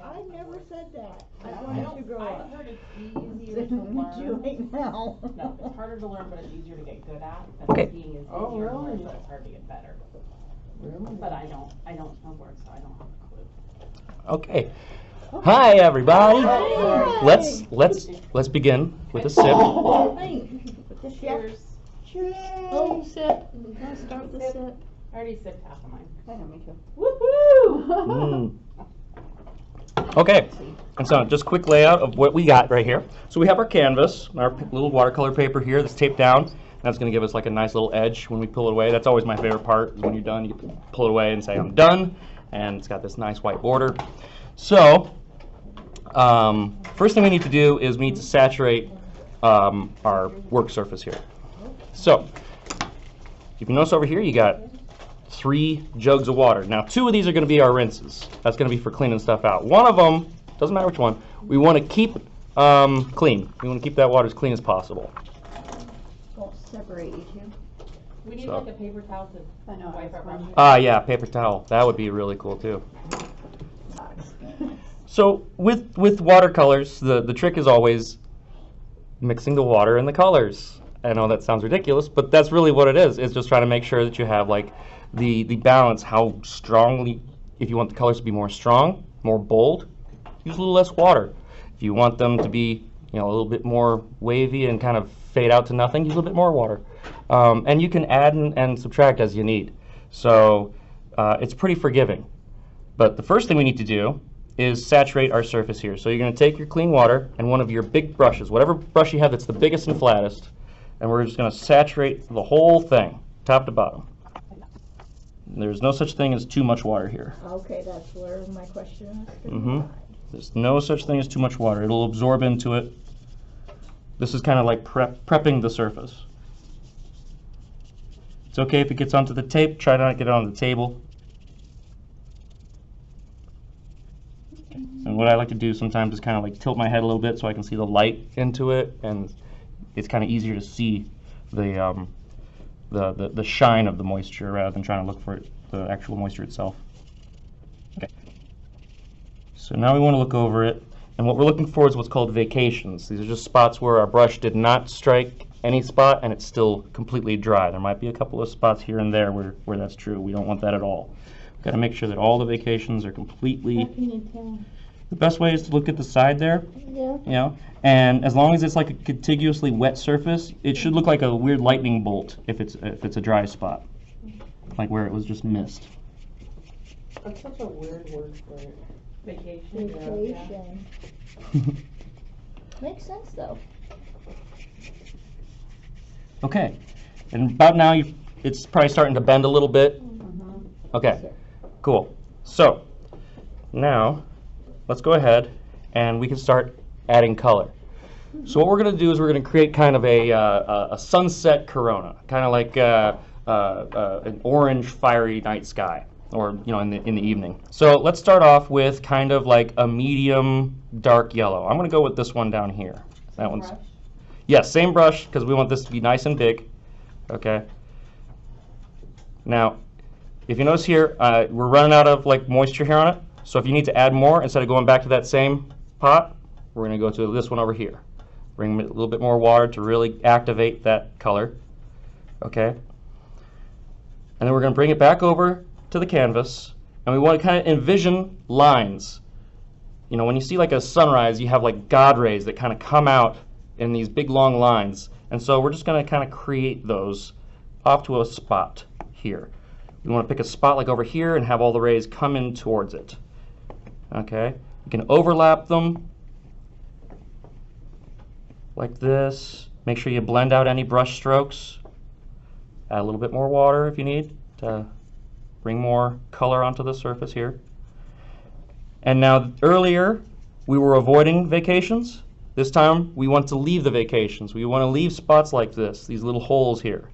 I never said that. I I wanted to grow up. I've heard it's easier to learn. Right now. No, it's harder to learn, but it's easier to get good at. And Okay. skiing is easier Oh, to learn, really? but it's hard to get better. Really? But I don't snowboard, so I don't have a clue. Okay. Hi everybody. Hi. Let's begin with a sip. Cheers. Cheers. Oh, sip. Let's start the sip. I already sipped half of mine. I know, me too. Woohoo! Okay, and so just quick layout of what we got right here. So we have our canvas, our little watercolor paper here that's taped down. That's going to give us like a nice little edge when we pull it away. That's always my favorite part, is when you're done, you can pull it away and say, I'm done. And it's got this nice white border. So, first thing we need to do is we need to saturate our work surface here. So, if you notice over here, you got 3 jugs of water. Now 2 of these are going to be our rinses. That's going to be for cleaning stuff out. One of them, doesn't matter which one, we want to keep clean. We want to keep that water as clean as possible. Won't separate you two. We need So- like a paper towel to I know, wipe our brushes. Yeah, paper towel. That would be really cool too. So with watercolors, the trick is always mixing the water and the colors. I know that sounds ridiculous, but that's really what it is. It's just trying to make sure that you have like the balance, how strongly, if you want the colors to be more strong, more bold, use a little less water. If you want them to be, a little bit more wavy and kind of fade out to nothing, use a little bit more water. And you can add and subtract as you need. So it's pretty forgiving. But the first thing we need to do is saturate our surface here. So you're going to take your clean water and one of your big brushes, whatever brush you have that's the biggest and flattest, and we're just going to saturate the whole thing, top to bottom. There's no such thing as too much water here. Okay, that's where my question is. There's no such thing as too much water. It'll absorb into it. This is kind of like prepping the surface. It's okay if it gets onto the tape. Try not to get it on the table. And what I like to do sometimes is kind of like tilt my head a little bit so I can see the light into it, and it's kind of easier to see the shine of the moisture rather than trying to look for the actual moisture itself. Okay. So now we want to look over it, and what we're looking for is what's called vacations. These are just spots where our brush did not strike any spot and it's still completely dry. There might be a couple of spots here and there where that's true. We don't want that at all. We've got to make sure that all the vacations are completely... How can you tell? The best way is to look at the side there, Yeah. and as long as it's like a contiguously wet surface, it should look like a weird lightning bolt if it's a dry spot, like where it was just mist. That's such a weird word for it. Vacation. Vacation. Makes sense though. Okay, and about now it's probably starting to bend a little bit. Okay, cool. So now let's go ahead and we can start adding color. So what we're going to do is we're going to create kind of a sunset corona, kind of like an orange fiery night sky, or in the evening. So let's start off with kind of like a medium dark yellow. I'm going to go with this one down here. That one's same brush, because we want this to be nice and big. Okay. Now, if you notice here, we're running out of like moisture here on it. So if you need to add more, instead of going back to that same pot, we're going to go to this one over here. Bring a little bit more water to really activate that color. Okay. And then we're going to bring it back over to the canvas, and we want to kind of envision lines. When you see like a sunrise, you have like God rays that kind of come out in these big long lines. And so we're just going to kind of create those off to a spot here. We want to pick a spot like over here and have all the rays come in towards it. Okay, you can overlap them like this. Make sure you blend out any brush strokes. Add a little bit more water if you need to bring more color onto the surface here. And now earlier we were avoiding vacations. This time we want to leave the vacations. We want to leave spots like this, these little holes here.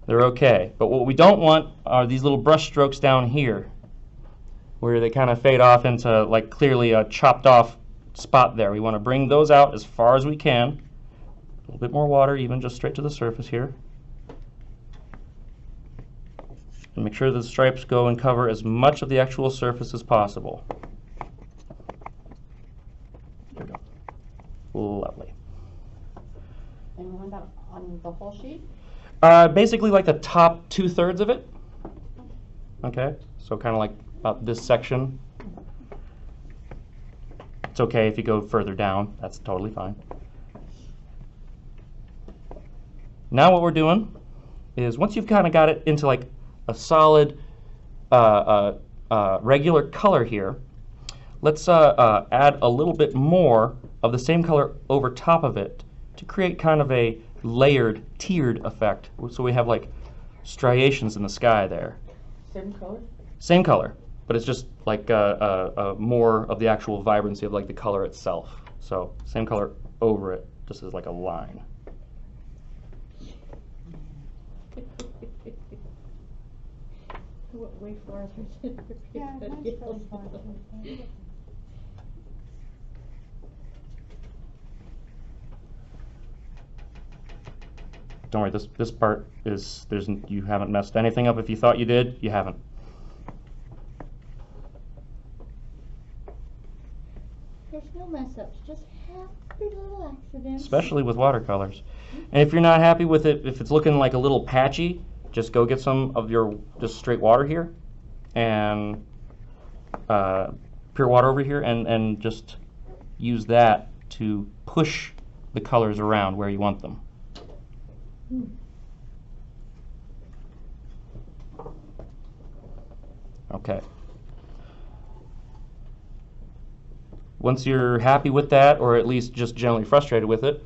They're okay. But what we don't want are these little brush strokes down here, where they kind of fade off into like clearly a chopped off spot there. We want to bring those out as far as we can. A little bit more water, even just straight to the surface here. And make sure the stripes go and cover as much of the actual surface as possible. Basically like the top 2/3 of it. Okay, so kind of like about this section. It's okay if you go further down, that's totally fine. Now what we're doing is once you've kind of got it into like a solid regular color here, let's add a little bit more of the same color over top of it to create kind of a layered, tiered effect. So we have like striations in the sky there. Same color? Same color, but it's just like more of the actual vibrancy of like the color itself. So same color over it, just as like a line. Way farther than Yeah, that's really fun. Don't worry, this part is, you haven't messed anything up. If you thought you did, you haven't. There's no mess ups, just happy little accidents. Especially with watercolors. And if you're not happy with it, if it's looking like a little patchy, just go get some of your just straight water here and pure water over here and just use that to push the colors around where you want them. Okay. Once you're happy with that, or at least just generally frustrated with it,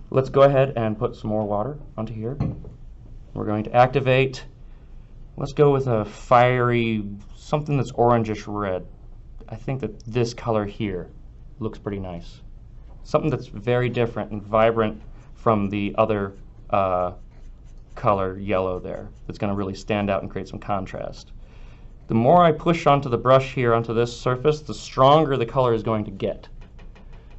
let's go ahead and put some more water onto here. We're going to activate, let's go with a fiery, something that's orangish red. I think that this color here looks pretty nice. Something that's very different and vibrant from the other color yellow there. That's going to really stand out and create some contrast. The more I push onto the brush here, onto this surface, the stronger the color is going to get.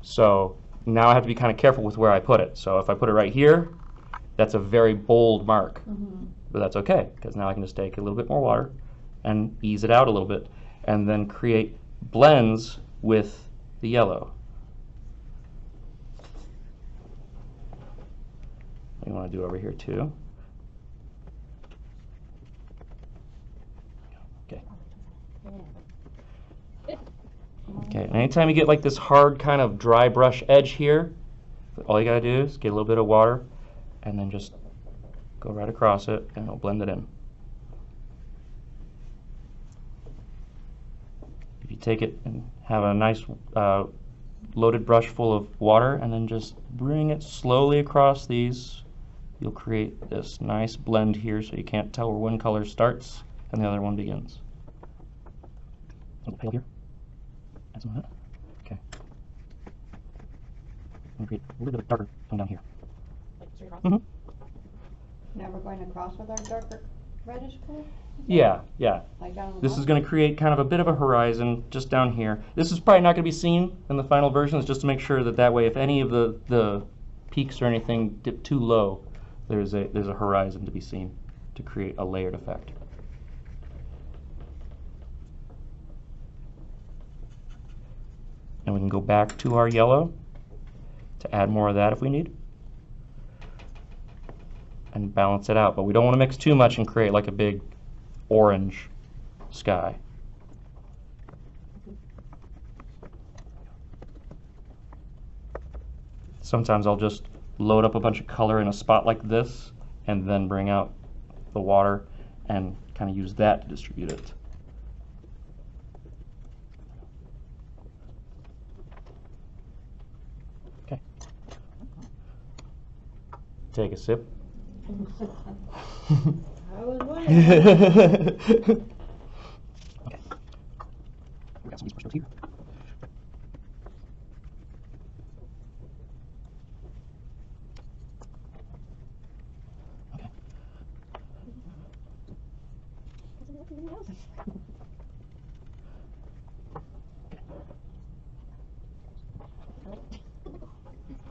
So now I have to be kind of careful with where I put it. So if I put it right here, that's a very bold mark. But that's okay, because now I can just take a little bit more water and ease it out a little bit, and then create blends with the yellow. You want to do over here too. Okay. Okay, and anytime you get like this hard kind of dry brush edge here, all you gotta do is get a little bit of water and then just go right across it and it'll blend it in. If you take it and have a nice loaded brush full of water and then just bring it slowly across these, you'll create this nice blend here so you can't tell where one color starts and the other one begins. A little pale here. Add some of that. Okay. And create a little bit of darker tone down here. Mm-hmm. Now we're going across with our darker reddish color? Yeah, yeah. Like down the This bottom? is going to create kind of a bit of a horizon just down here. This is probably not going to be seen in the final versions, just to make sure that that way if any of the peaks or anything dip too low, there's a horizon to be seen to create a layered effect. And we can go back to our yellow to add more of that if we need. And balance it out, but we don't want to mix too much and create like a big orange sky. Sometimes I'll just load up a bunch of color in a spot like this and then bring out the water and kind of use that to distribute it. Okay. Take a sip. I was wondering. Okay. We got some of these brushes here. Okay.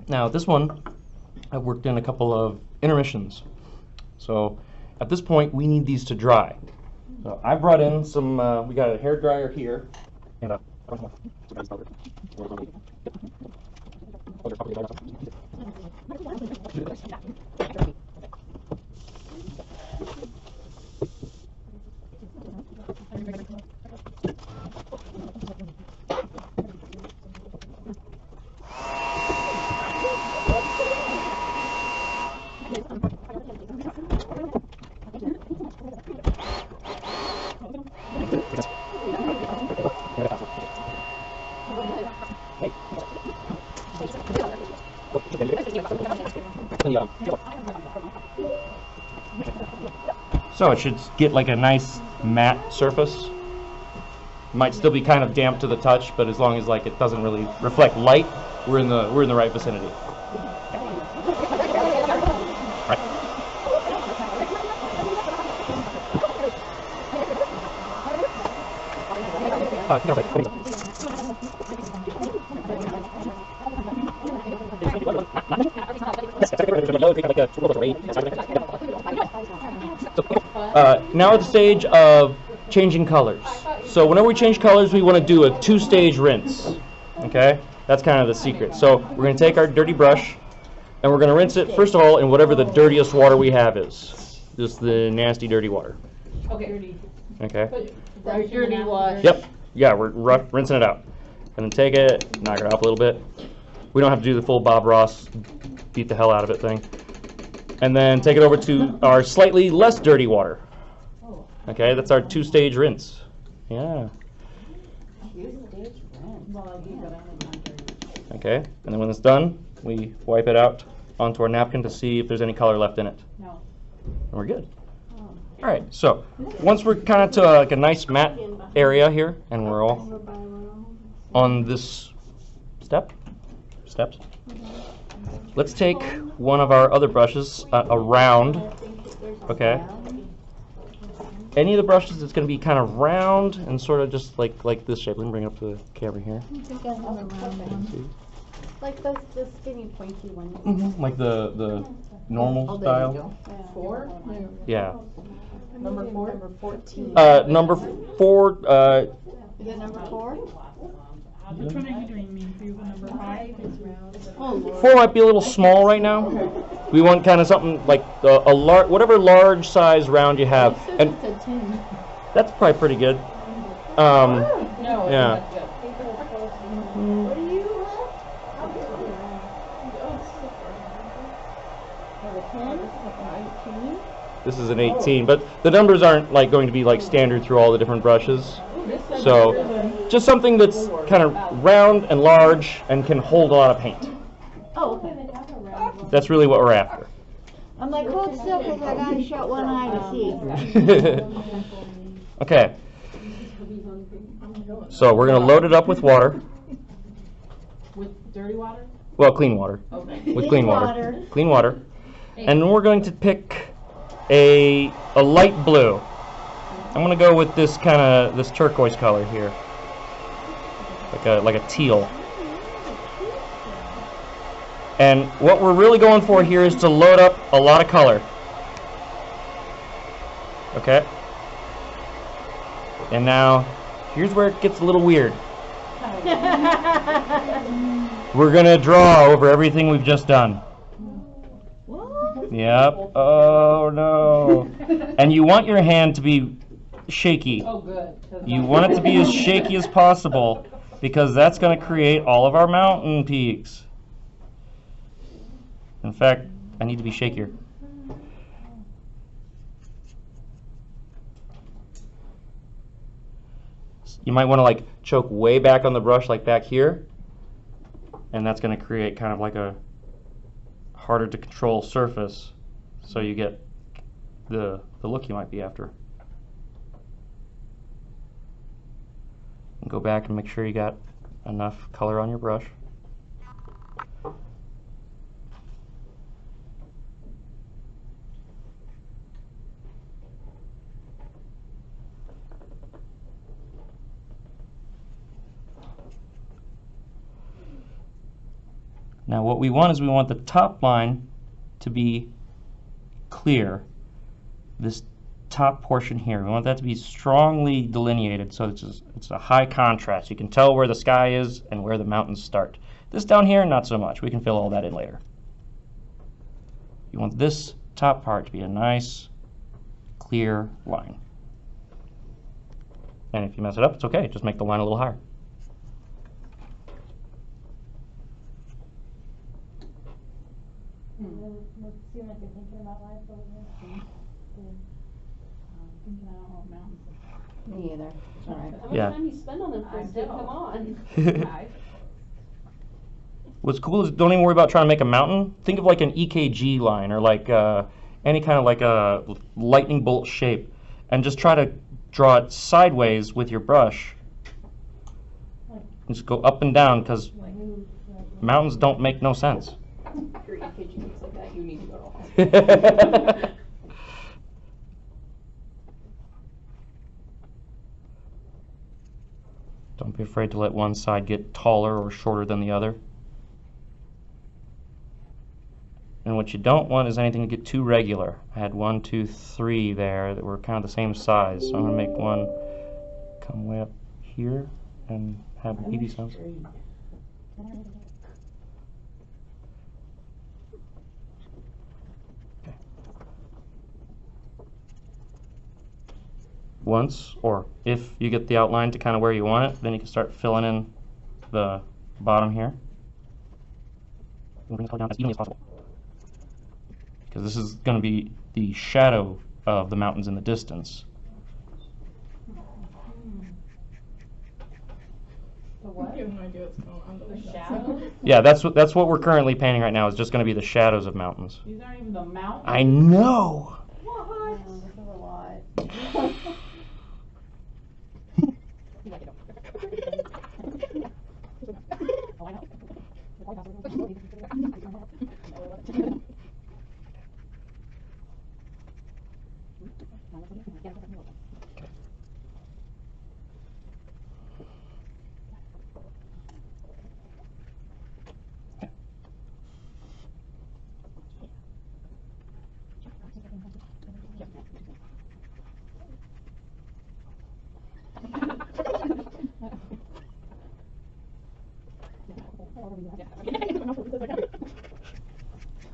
Now this one, I've worked in a couple of intermissions. So at this point, we need these to dry. So I brought in some, we got a hair dryer here, and a So it should get like a nice matte surface. Might still be kind of damp to the touch, but as long as like it doesn't really reflect light, we're in the right vicinity. Right. Now at the stage of changing colors. So whenever we change colors, we want to do a 2-stage rinse. Okay? That's kind of the secret. So we're going to take our dirty brush, and we're going to rinse it, first of all, in whatever the dirtiest water we have is. Just the nasty, dirty water. Okay. Okay? Right, dirty wash. Yep. Yeah, we're rinsing it out. And then take it, knock it up a little bit. We don't have to do the full Bob Ross, beat the hell out of it thing. And then take it over to our slightly less dirty water. Okay, that's our 2-stage rinse. Yeah. Okay, and then when it's done, we wipe it out onto our napkin to see if there's any color left in it. No. And we're good. All right, so once we're kind of to like a nice matte area here, and we're all on this steps, let's take one of our other brushes, a round, okay? Any of the brushes that's going to be kind of round and sort of just like this shape. Let me bring up the camera here. Like the skinny pointy one. Mm-hmm. Like the normal style. 4? Yeah. Number 4? Number 14. Number 4. Is it number 4? Which one are you doing, me? Do you want number 5? Oh, Lord. 4 might be a little small right now. We want kind of something like whatever large size round you have, and It's a 10. that's probably pretty good. No, Yeah. that's good. What do you have? A 10? An 18? This is an 18, but the numbers aren't like going to be like standard through all the different brushes. So just something that's kind of round and large and can hold a lot of paint. Oh, okay. That's really what we're after. I'm like, hold still because I gotta shut one eye to see. Okay. So we're going to load it up with water. With dirty water? Well, clean water. Okay. With clean water. Clean water. And we're going to pick a light blue. I'm going to go with this this turquoise color here. Like a teal. And what we're really going for here is to load up a lot of color. Okay? And now, here's where it gets a little weird. We're going to draw over everything we've just done. What? Yep. Oh, no. And you want your hand to be shaky. Oh, good. You want it to be as shaky as possible because that's going to create all of our mountain peaks. In fact, I need to be shakier. You might want to like choke way back on the brush, like back here, and that's going to create kind of like a harder to control surface, so you get the look you might be after. And go back and make sure you got enough color on your brush. Now what we want is we want the top line to be clear. This top portion here, we want that to be strongly delineated so it's a high contrast. You can tell where the sky is and where the mountains start. This down here, not so much. We can fill all that in later. You want this top part to be a nice, clear line. And if you mess it up, it's okay. Just make the line a little higher. Let's see what they're thinking about life over there. Thinking about all mountains. Me either. It's all right. How much Yeah. time you spend on them first day? Come on. What's cool is don't even worry about trying to make a mountain. Think of like an EKG line or like any kind of like a lightning bolt shape, and just try to draw it sideways with your brush. Just go up and down because mountains don't make no sense. Your EKG looks like that. You need to go to hospital. Don't be afraid to let one side get taller or shorter than the other. And what you don't want is anything to get too regular. I had 1, 2, 3 there that were kind of the same size. So I'm going to make one come way up here and have BB sounds. Okay. Once, or if you get the outline to kind of where you want it, then you can start filling in the bottom here. Bring the color down as evenly as possible, because this is going to be the shadow of the mountains in the distance. The what? You have no idea what's going on. The shadows? Yeah, that's what we're currently painting right now. Is just going to be the shadows of mountains. These aren't even the mountains. I know. What? This is a lot.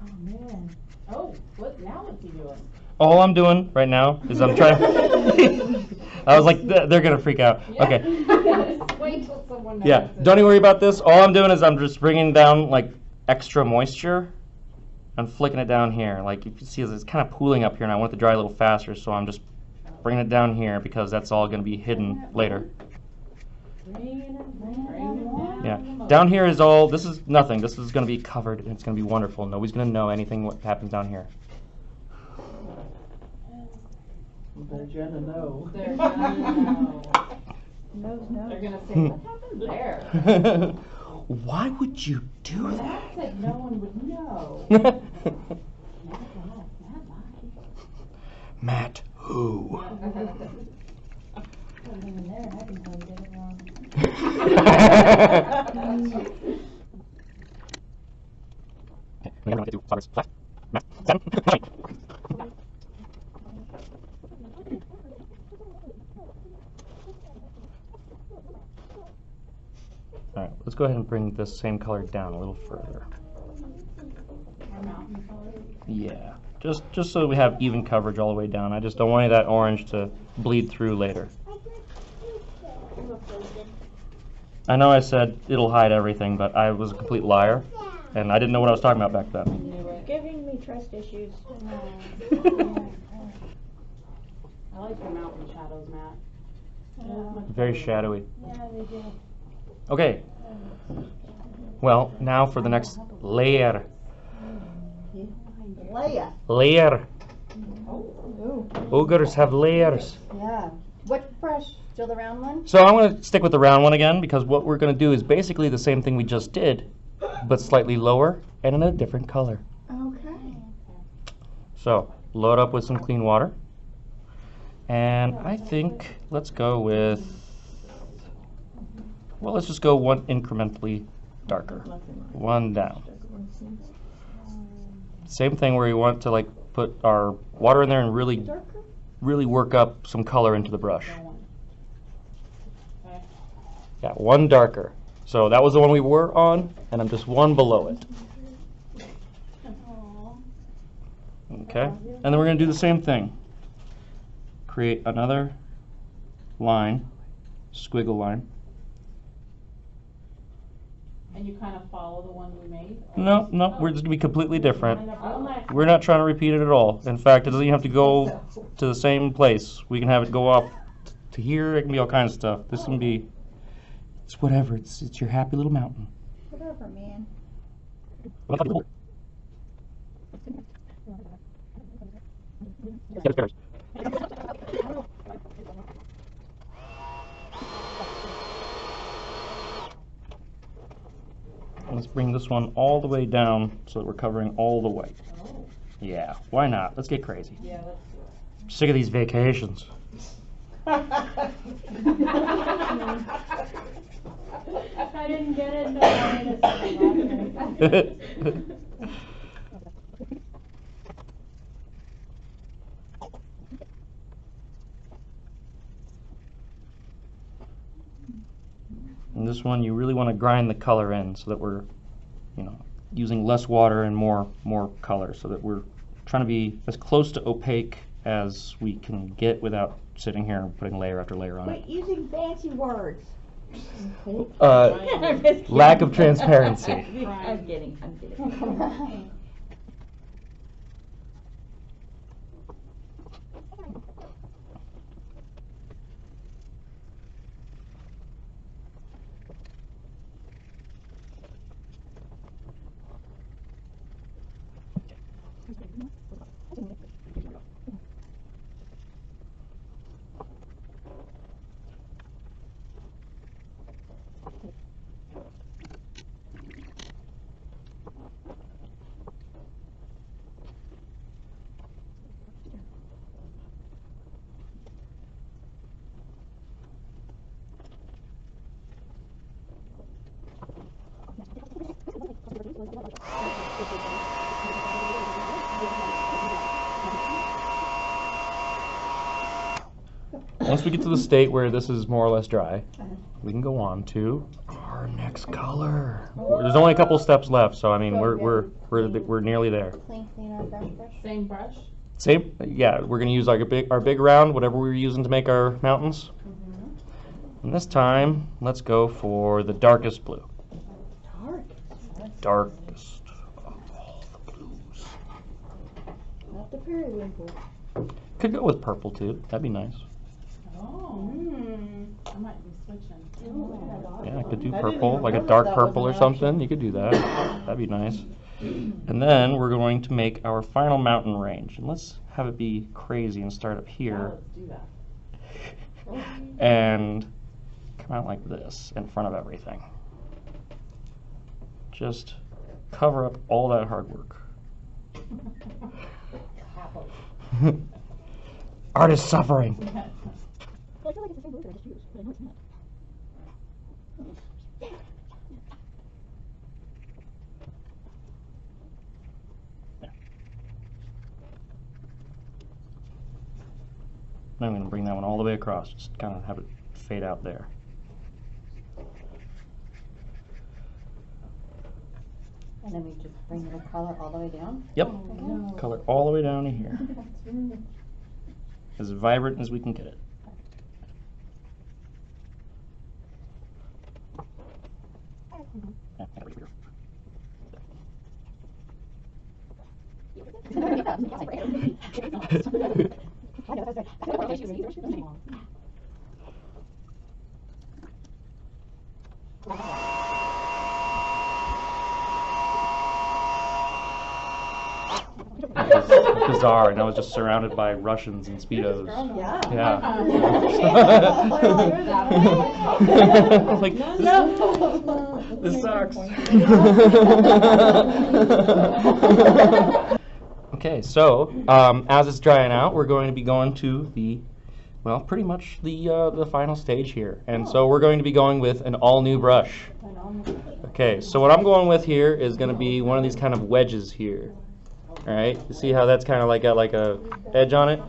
Oh man. Oh, what now? What's he doing? All I'm doing right now is I'm trying. I was like, they're gonna freak out. Okay. Wait till someone Yeah. notices. Don't even worry about this. All I'm doing is I'm just bringing down like extra moisture. I'm flicking it down here. Like you can see, it's kind of pooling up here, and I want it to dry a little faster, so I'm just bringing it down here because that's all gonna be hidden later. Yeah. Down here is all. This is nothing. This is gonna be covered, and it's gonna be wonderful. Nobody's gonna know anything what happens down here. They're gonna know. They're gonna know. Nose, They're nose. gonna say, what happened there? Why would you do Matt that? said no one would know. Matt, who? Alright, let's go ahead and bring this same color down a little further. Yeah, just so we have even coverage all the way down. I just don't want any of that orange to bleed through later. I know I said it'll hide everything, but I was a complete liar, and I didn't know what I was talking about back then. Giving me trust issues. I like your mountain shadows, Matt. Very shadowy. Yeah, they do. Okay. Well, now for the next layer. Leia. Layer. Ooh. Ogres have layers. Yeah. What brush? Still the round one? So I'm going to stick with the round one again, because what we're going to do is basically the same thing we just did, but slightly lower and in a different color. Okay. So load up with some clean water. And I think let's go with, well, let's just go one incrementally darker. One down. Same thing where you want to like put our water in there and really work up some color into the brush. Yeah, one darker. So that was the one we were on, and I'm just one below it. Okay, and then we're going to do the same thing. Create another line, squiggle line. And you kind of follow the one we made? No, we're just going to be completely different. Oh. We're not trying to repeat it at all. In fact, it doesn't even have to go to the same place. We can have it go off to here, it can be all kinds of stuff. This can be, it's whatever. It's your happy little mountain. Whatever, man. Let's bring this one all the way down so that we're covering all the white. Yeah, why not? Let's get crazy. Yeah, let's do I'm sick of these vacations. If I didn't get it, no, And this one, you really want to grind the color in so that we're, using less water and more color, so that we're trying to be as close to opaque as we can get without sitting here and putting layer after layer on it. Quit using fancy words. Lack of transparency. I'm kidding. Once we get to the state where this is more or less dry, we can go on to our next color. There's only a couple steps left, so I mean we're nearly there. Clean our brush. Same brush? Same, yeah. We're gonna use like our big round, whatever we were using to make our mountains. And this time, let's go for the darkest blue. Darkest of all the blues. Not the periwinkle. Could go with purple too. That'd be nice. Oh. I might be switching. Yeah, I could do I didn't purple, even like a know dark that was purple an or something. You could do that. That'd be nice. And then we're going to make our final mountain range. And let's have it be crazy and start up here Let's do that. and come out like this in front of everything. Just cover up all that hard work. Artist suffering. Now I'm going to bring that one all the way across, just kind of have it fade out there. And then we just bring the color all the way down? Yep, Oh. color all the way down to here. As vibrant as we can get it. It was bizarre, and I was just surrounded by Russians and Speedos. Yeah. Like, this sucks. Okay, so as it's drying out, we're going to be going to pretty much the final stage here. And so we're going to be going with an all-new brush. Okay, so what I'm going with here is going to be one of these kind of wedges here. All right, you see how that's kind of like got like a edge on it?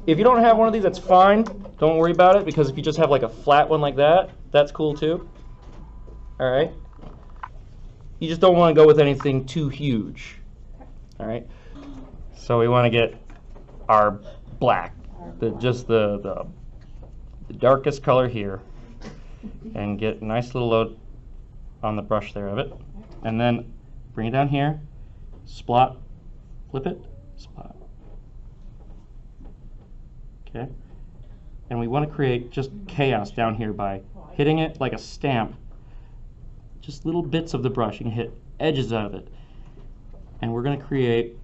If you don't have one of these, that's fine. Don't worry about it, because if you just have like a flat one like that, that's cool too. All right. You just don't want to go with anything too huge. All right. So we want to get our black, just the darkest color here, and get a nice little load on the brush there of it, and then bring it down here, splot, flip it, spot. Okay. And we want to create just chaos down here by hitting it like a stamp. Just little bits of the brush. You can hit edges of it. And we're going to create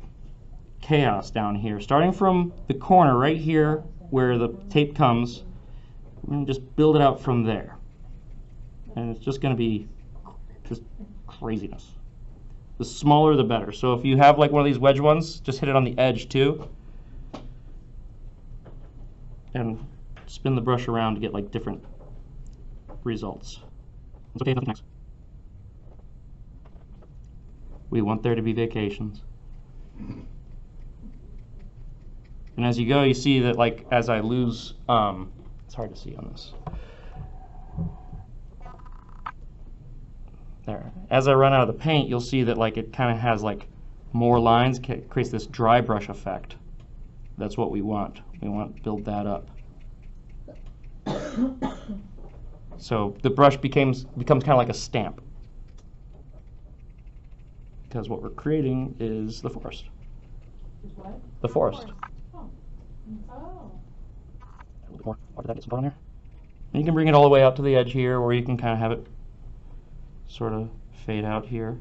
chaos down here. Starting from the corner right here where the tape comes, we're going to just build it out from there. And it's just going to be just craziness. The smaller the better. So if you have like one of these wedge ones, just hit it on the edge too. And spin the brush around to get like different results. It's okay, nothing next. We want there to be vacations. And as you go, you see that like as I lose, it's hard to see on this. There. As I run out of the paint, you'll see that like it kind of has like more lines, creates this dry brush effect. That's what we want. We want to build that up. So the brush becomes kind of like a stamp. Because what we're creating is the forest. Is what? The forest. Oh. Oh. A little bit more water that gets put on there. And you can bring it all the way out to the edge here, or you can kind of have it sort of fade out here.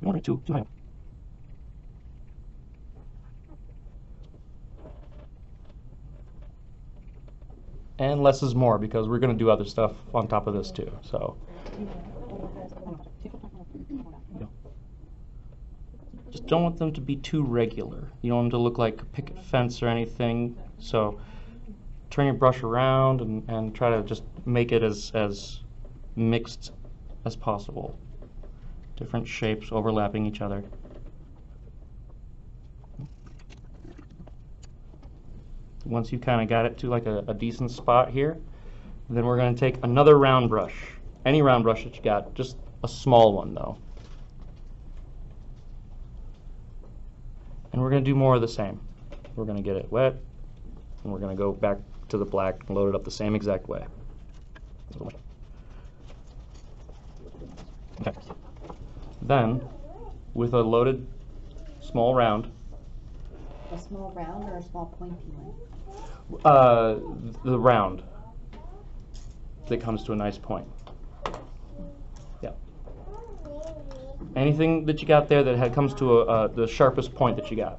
You don't want it too high up. And less is more because we're going to do other stuff on top of this too. So just don't want them to be too regular. You don't want them to look like a picket fence or anything. So turn your brush around and try to just make it as mixed as possible. Different shapes overlapping each other. Once you kind of got it to like a decent spot here, then we're going to take another round brush. Any round brush that you got, just a small one though. And we're going to do more of the same. We're going to get it wet, and we're going to go back to the black and load it up the same exact way. Okay. Then, with a loaded small round. A small round or a small pointy one? The round that comes to a nice point. Yeah. Anything that you got there that comes to the sharpest point that you got.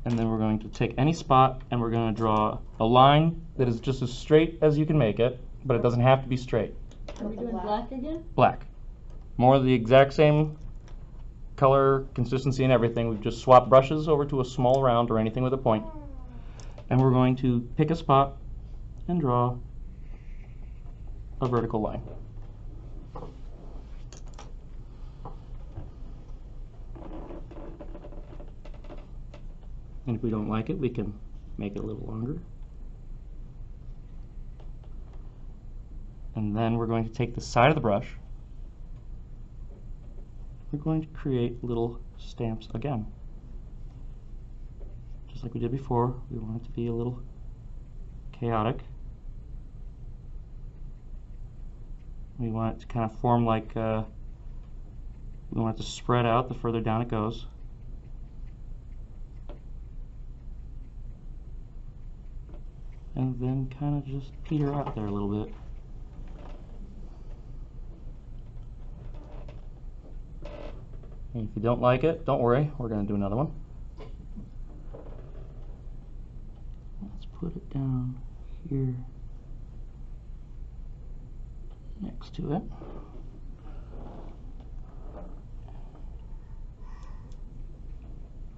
And then we're going to take any spot and we're going to draw a line that is just as straight as you can make it, but it doesn't have to be straight. Are we doing black again? Black. More of the exact same color, consistency, and everything. We've just swapped brushes over to a small round or anything with a point. And we're going to pick a spot and draw a vertical line. And if we don't like it, we can make it a little longer. And then we're going to take the side of the brush. We're going to create little stamps again. Just like we did before, we want it to be a little chaotic. We want it to kind of form like, we want it to spread out the further down it goes. And then kind of just peter out there a little bit. And if you don't like it, don't worry, we're going to do another one. Let's put it down here next to it.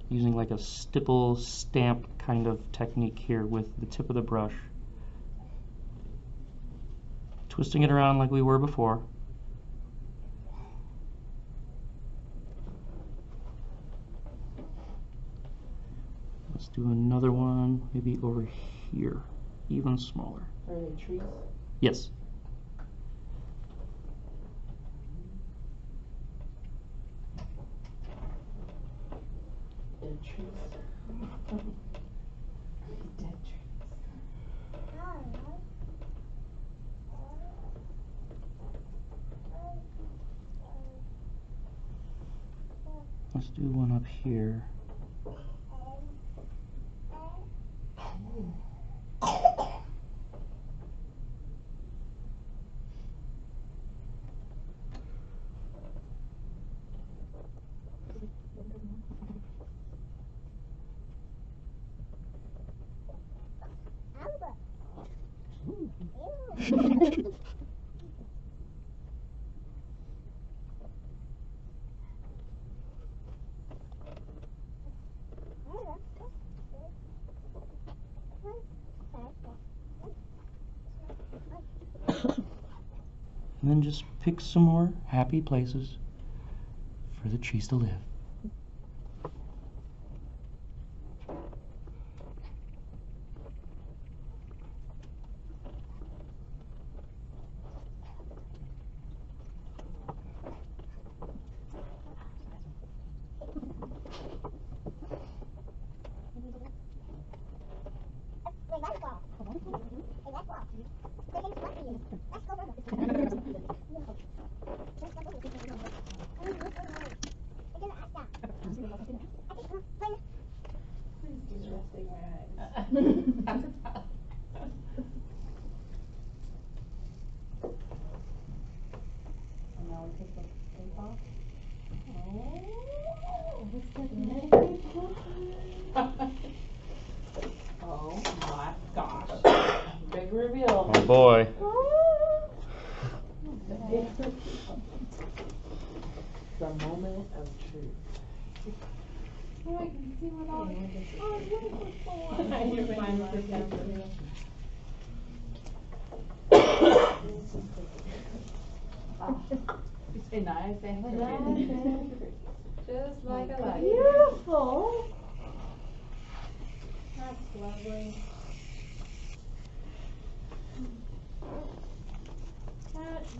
Using like a stipple stamp kind of technique here with the tip of the brush. Twisting it around like we were before. Let's do another one, maybe over here, even smaller. Are they trees? Yes. Dead trees. Dead trees. Let's do do one up here. And then just pick some more happy places for the trees to live. Oh my gosh. Big reveal. Oh boy. The moment of truth. Oh, I can see what all. Oh, it's really cool. It's a nice and just like I like it. Beautiful. That's lovely.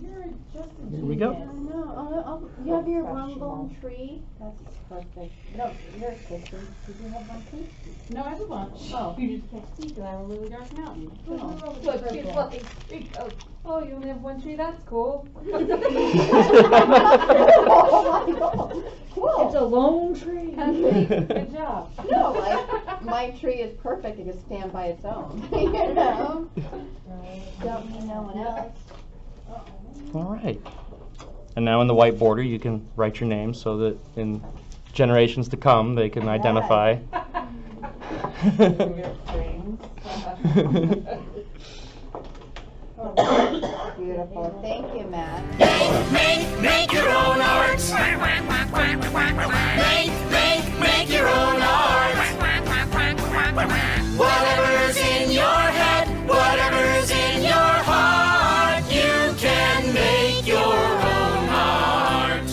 You're just a Here we go. genius. No, you have your rumble tree. That's perfect. No, you're a sister. Did you have one too? No, I have a bunch. Oh. You just can't see because I have a really dark mountain. Oh. Look, she's like, she goes, oh, you only have one tree? That's cool. Oh my God. Cool. It's a lone tree. Good job. No, like my tree is perfect. It can stand by its own. You know? Don't need no one else. All right. And now in the white border, you can write your name so that in generations to come, they can identify. Beautiful. Thank you, Matt. Make your own art. Make your own art. Whatever's in your head, whatever's in your heart, you can make your own art.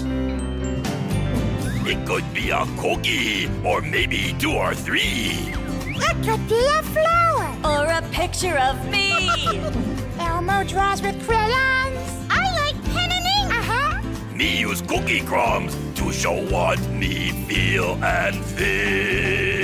It could be a cookie, or maybe 2 or 3. It could be a flower. Or a picture of me. Elmo draws with crayons. I like penning. Uh-huh. Me use cookie crumbs to show what me feel and feel.